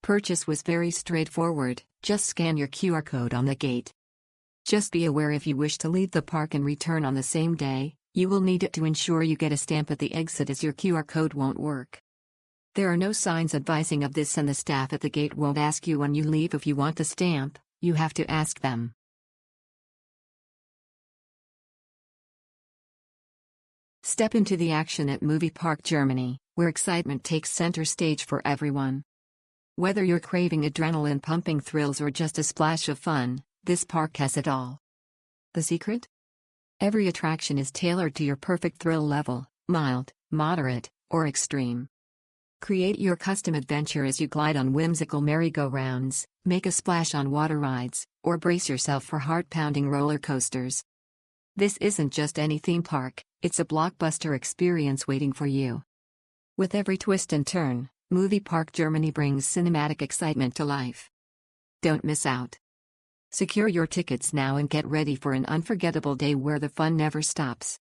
Purchase was very straightforward, just scan your QR code on the gate. Just be aware if you wish to leave the park and return on the same day, you will need it to ensure you get a stamp at the exit as your QR code won't work. There are no signs advising of this and the staff at the gate won't ask you when you leave if you want the stamp, you have to ask them. Step into the action at Movie Park Germany, where excitement takes center stage for everyone. Whether you're craving adrenaline-pumping thrills or just a splash of fun, this park has it all. The secret? Every attraction is tailored to your perfect thrill level, mild, moderate, or extreme. Create your custom adventure as you glide on whimsical merry-go-rounds, make a splash on water rides, or brace yourself for heart-pounding roller coasters. This isn't just any theme park, it's a blockbuster experience waiting for you. With every twist and turn, Movie Park Germany brings cinematic excitement to life. Don't miss out. Secure your tickets now and get ready for an unforgettable day where the fun never stops.